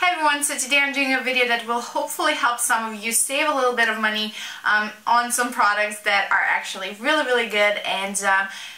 Hi everyone, so today I'm doing a video that will hopefully help some of you save a little bit of money on some products that are actually really good. And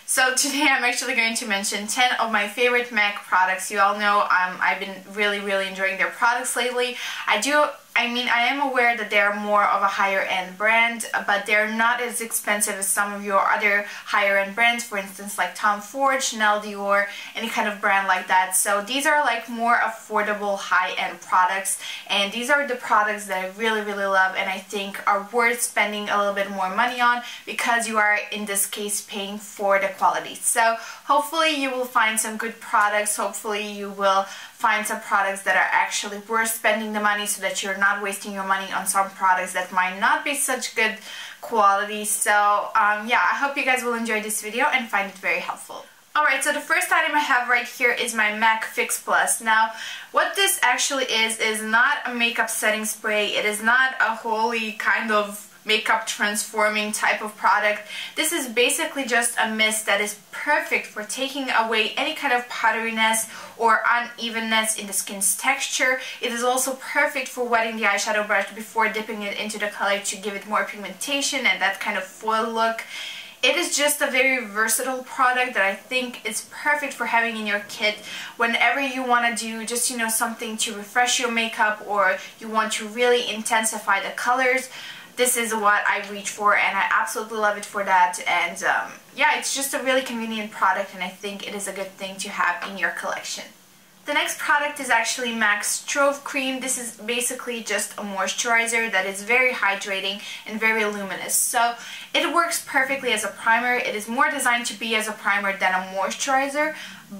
so today I'm actually going to mention 10 of my favorite MAC products. You all know I've been really enjoying their products lately. I am aware that they're more of a higher end brand, but they're not as expensive as some of your other higher end brands, for instance like Tom Ford, Chanel, Dior, any kind of brand like that. So these are like more affordable high end products, and these are the products that I really love and I think are worth spending a little bit more money on, because you are in this case paying for the quality. So hopefully you will find some good products. Hopefully you will find some products that are actually worth spending the money, so that you're not wasting your money on some products that might not be such good quality. So yeah, I hope you guys will enjoy this video and find it very helpful. Alright, so the first item I have right here is my MAC Fix Plus. Now, what this actually is not a makeup setting spray. It is not a wholly kind of makeup transforming type of product. This is basically just a mist that is perfect for taking away any kind of powderiness or unevenness in the skin's texture. It is also perfect for wetting the eyeshadow brush before dipping it into the color to give it more pigmentation and that kind of foil look. It is just a very versatile product that I think is perfect for having in your kit whenever you want to do just, you know, something to refresh your makeup, or you want to really intensify the colors. This is what I reach for, and I absolutely love it for that. And yeah, it's just a really convenient product, and I think it is a good thing to have in your collection. The next product is actually MAC's Strobe Cream. This is basically just a moisturizer that is very hydrating and very luminous. So it works perfectly as a primer. It is more designed to be as a primer than a moisturizer,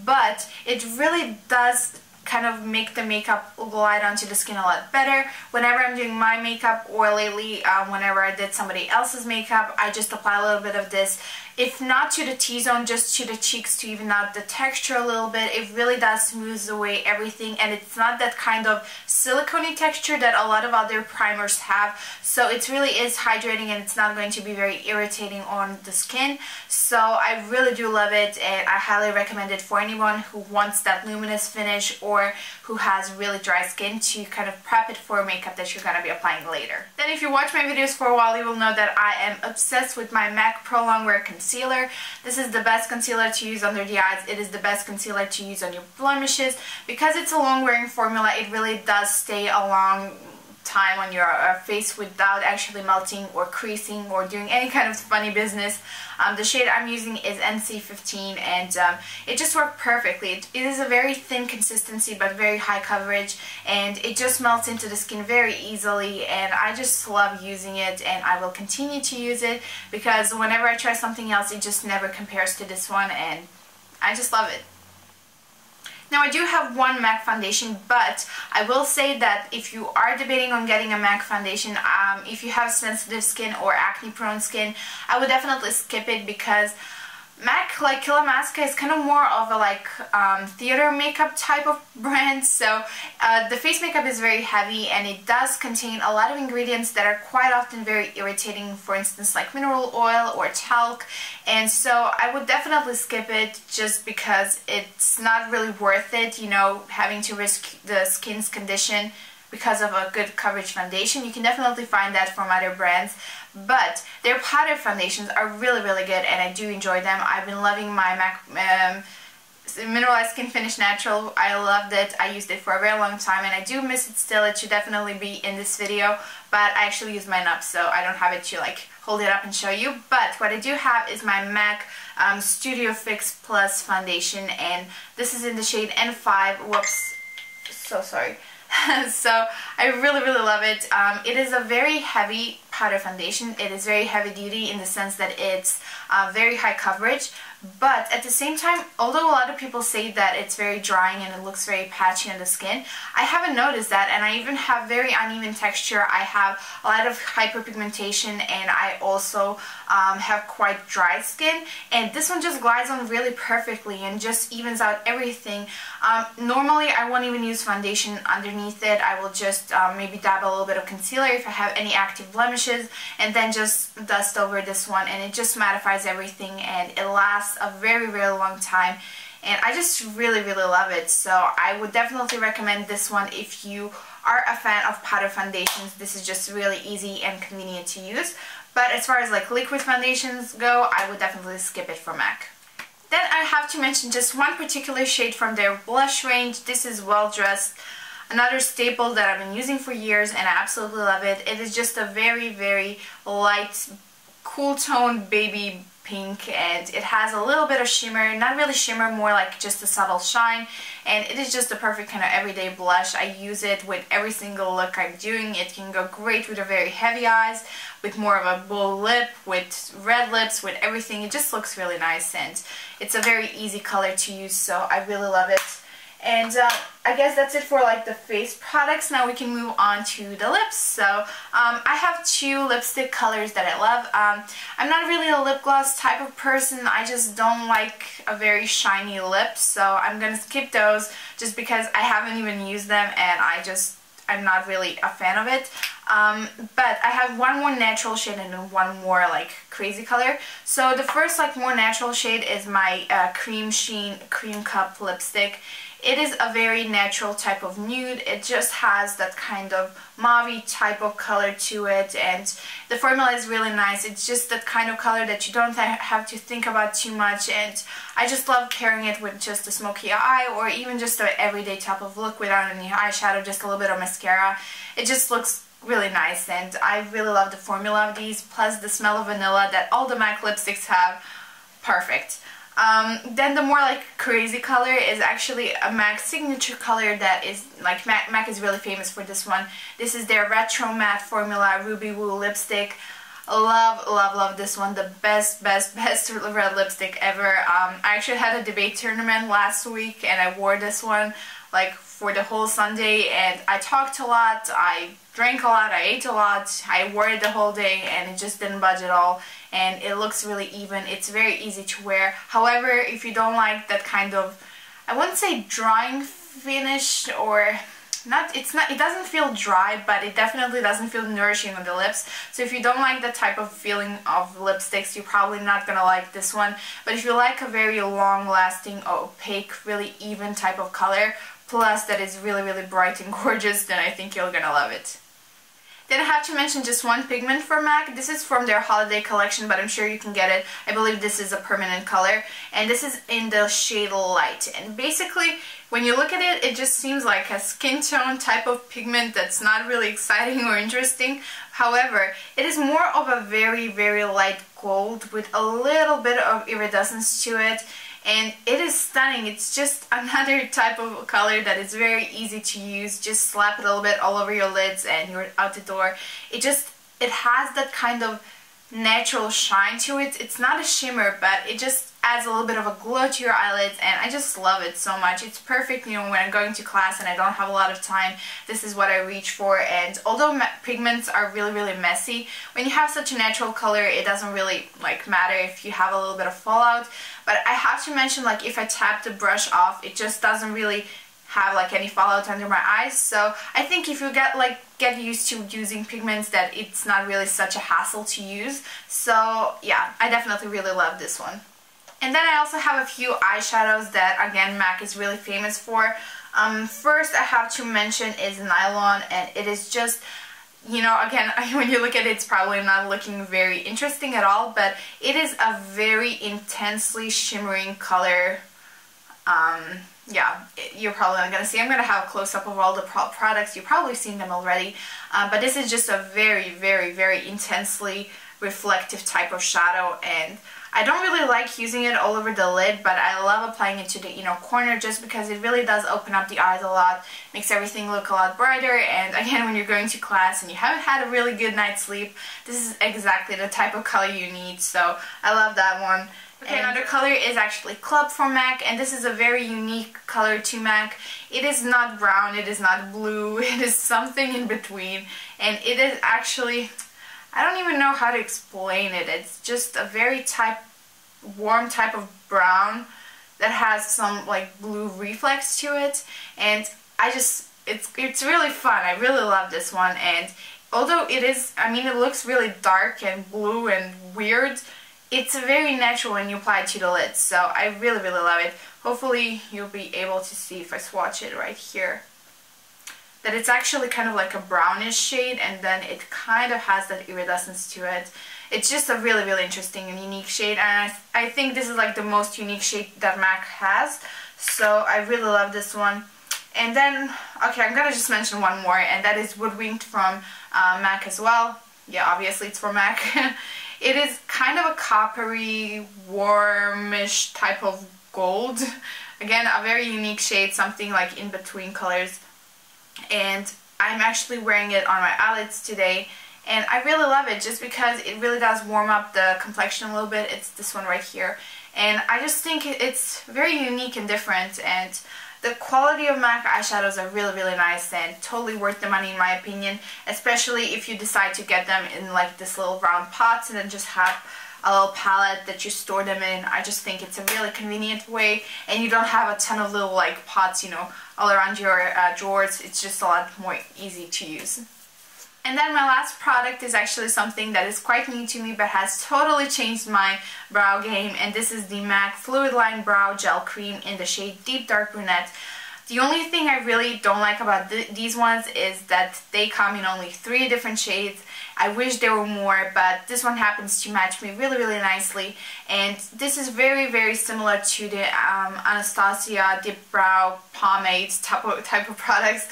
but it really does kind of make the makeup glide onto the skin a lot better. Whenever I'm doing my makeup, or lately whenever I did somebody else's makeup, I just apply a little bit of this. If not to the T-zone, just to the cheeks to even out the texture a little bit. It really does smooth away everything, and it's not that kind of silicone texture that a lot of other primers have. So it really is hydrating, and it's not going to be very irritating on the skin. So I really do love it, and I highly recommend it for anyone who wants that luminous finish, or who has really dry skin, to kind of prep it for makeup that you're going to be applying later. Then if you watch my videos for a while, you will know that I am obsessed with my MAC Pro Longwear Concealer. This is the best concealer to use under the eyes. It is the best concealer to use on your blemishes. Because it's a long wearing formula, it really does stay a long time on your face without actually melting or creasing or doing any kind of funny business. The shade I'm using is NC15, and it just worked perfectly. It is a very thin consistency but very high coverage, and it just melts into the skin very easily, and I just love using it, and I will continue to use it, because whenever I try something else, it just never compares to this one, and I just love it. Now, I do have one MAC foundation, but I will say that if you are debating on getting a MAC foundation, if you have sensitive skin or acne prone skin, I would definitely skip it, because MAC, like Killa Masca, is kind of more of a like theater makeup type of brand. So the face makeup is very heavy, and it does contain a lot of ingredients that are quite often very irritating, for instance like mineral oil or talc, and so I would definitely skip it, just because it's not really worth it, you know, having to risk the skin's condition because of a good coverage foundation. You can definitely find that from other brands, but their powder foundations are really good, and I do enjoy them. I've been loving my MAC Mineralized Skin Finish Natural. I loved it. I used it for a very long time, and I do miss it still. It should definitely be in this video, but I actually use mine up, so I don't have it to like hold it up and show you. But what I do have is my MAC Studio Fix Plus foundation, and this is in the shade N5. Whoops, so sorry. So I really love it. It is a very heavy powder foundation. It is very heavy duty in the sense that it's very high coverage, but at the same time, although a lot of people say that it's very drying and it looks very patchy on the skin, I haven't noticed that, and I even have very uneven texture. I have a lot of hyperpigmentation, and I also have quite dry skin, and this one just glides on really perfectly and just evens out everything. Normally I won't even use foundation underneath it. I will just maybe dab a little bit of concealer if I have any active blemishes, and then just dust over this one, and it just mattifies everything, and it lasts a very long time. and I just really love it. So I would definitely recommend this one if you are a fan of powder foundations. This is just really easy and convenient to use. But as far as like liquid foundations go, I would definitely skip it for MAC. Then I have to mention just one particular shade from their blush range. This is Well Dressed, another staple that I've been using for years and I absolutely love it. It is just a very light, cool tone baby pink, and it has a little bit of shimmer, not really shimmer, more like just a subtle shine, and it is just the perfect kind of everyday blush. I use it with every single look I'm doing. It can go great with a very heavy eyes, with more of a bold lip, with red lips, with everything. It just looks really nice, and it's a very easy color to use, so I really love it. And I guess that's it for like the face products. Now we can move on to the lips. So I have two lipstick colors that I love. I'm not really a lip gloss type of person. I just don't like a very shiny lip, so I'm gonna skip those just because I haven't even used them and I'm not really a fan of it. But I have one more natural shade and then one more like crazy color. So the first like more natural shade is my Cream Sheen Cream Cup lipstick. It is a very natural type of nude. It just has that kind of mauve type of color to it, and the formula is really nice. It's just that kind of color that you don't have to think about too much, and I just love pairing it with just a smoky eye or even just an everyday type of look without any eyeshadow, just a little bit of mascara. It just looks really nice, and I really love the formula of these, plus the smell of vanilla that all the MAC lipsticks have. Perfect. Then the more like crazy color is actually a MAC signature color that is like MAC is really famous for this one. This is their Retro Matte Formula Ruby Woo lipstick. Love this one. The best red lipstick ever. I actually had a debate tournament last week and I wore this one like for the whole Sunday, and I talked a lot, I drank a lot, I ate a lot, I wore it the whole day and it just didn't budge at all, and it looks really even. It's very easy to wear. However, if you don't like that kind of, I wouldn't say drying finish, or it doesn't feel dry, but it definitely doesn't feel nourishing on the lips. So if you don't like that type of feeling of lipsticks, you're probably not gonna like this one. But if you like a very long lasting, opaque, really even type of color, plus that is really bright and gorgeous, then I think you're gonna love it. Then I have to mention just one pigment for MAC. This is from their holiday collection, but I'm sure you can get it. I believe this is a permanent color, and this is in the shade Light. And basically, when you look at it, it just seems like a skin tone type of pigment that's not really exciting or interesting. However, it is more of a very light gold with a little bit of iridescence to it. And it is stunning. It's just another type of color that is very easy to use. Just slap it a little bit all over your lids and you're out the door. It has that kind of natural shine to it. It's not a shimmer, but it just adds a little bit of a glow to your eyelids, and I just love it so much. It's perfect, you know, when I'm going to class and I don't have a lot of time. This is what I reach for. And although pigments are really messy, when you have such a natural color, it doesn't really like matter if you have a little bit of fallout. But I have to mention, like, if I tap the brush off, it just doesn't really have like any fallout under my eyes. So I think if you get used to using pigments, that it's not really such a hassle to use. So yeah, I definitely really love this one. And then I also have a few eyeshadows that, again, MAC is really famous for. First I have to mention is Nylon, and it is just, you know, again, when you look at it, it's probably not looking very interesting at all, but it is a very intensely shimmering color. Yeah, you're probably not going to see. I'm going to have a close-up of all the products. You've probably seen them already, but this is just a very intensely reflective type of shadow, and I don't really like using it all over the lid, but I love applying it to the corner, just because it really does open up the eyes a lot, makes everything look a lot brighter. And again, when you're going to class and you haven't had a really good night's sleep, this is exactly the type of color you need, so I love that one. Okay, another color is actually Club for MAC, and this is a very unique color to MAC. It is not brown, it is not blue, it is something in between, and it is actually, I don't even know how to explain it. It's just a very warm type of brown that has some like blue reflex to it, and it's really fun. I really love this one, and although it is, I mean, it looks really dark and blue and weird, it's very natural when you apply it to the lids, so I really love it. Hopefully you'll be able to see if I swatch it right here, that it's actually kind of like a brownish shade, and then it kind of has that iridescence to it. It's just a really interesting and unique shade, and I think this is like the most unique shade that MAC has, so I really love this one. And then, okay, I'm gonna just mention one more, and that is Woodwinked from MAC as well. Yeah, obviously it's for MAC. It is kind of a coppery, warmish type of gold. Again, a very unique shade, something like in between colors. And I'm actually wearing it on my eyelids today, and I really love it just because it really does warm up the complexion a little bit. It's this one right here, and I just think it's very unique and different, and the quality of MAC eyeshadows are really nice and totally worth the money in my opinion, especially if you decide to get them in like this little round pots and then just have a little palette that you store them in. I just think it's a really convenient way, and you don't have a ton of little like pots, you know, all around your drawers. It's just a lot more easy to use. And then my last product is actually something that is quite new to me but has totally changed my brow game, and this is the MAC Fluidline Brow Gel Cream in the shade Deep Dark Brunette. The only thing I really don't like about these ones is that they come in only 3 different shades. I wish there were more, but this one happens to match me really nicely, and this is very similar to the Anastasia Dip Brow Pomade type of products.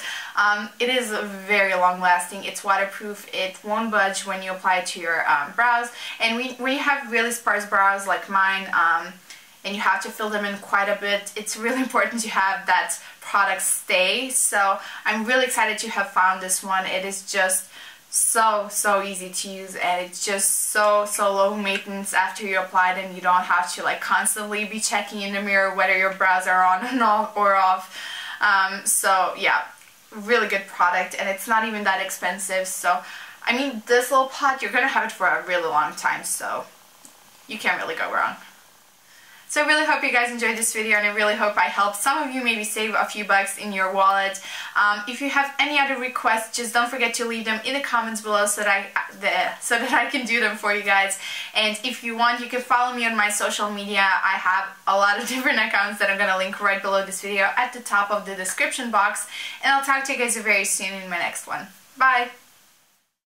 It is very long lasting, it's waterproof, it won't budge when you apply it to your brows, and when you have really sparse brows like mine, and you have to fill them in quite a bit, it's really important to have that product stay. So I'm really excited to have found this one. It is just so easy to use, and it's just so low maintenance. After you apply them, you don't have to like constantly be checking in the mirror whether your brows are on and or off. So yeah, really good product, and it's not even that expensive. So I mean, this little pot, you're gonna have it for a really long time, so you can't really go wrong. So I really hope you guys enjoyed this video, and I really hope I helped some of you maybe save a few bucks in your wallet. If you have any other requests, just don't forget to leave them in the comments below so that I can do them for you guys. And if you want, you can follow me on my social media. I have a lot of different accounts that I'm going to link right below this video at the top of the description box. And I'll talk to you guys very soon in my next one. Bye!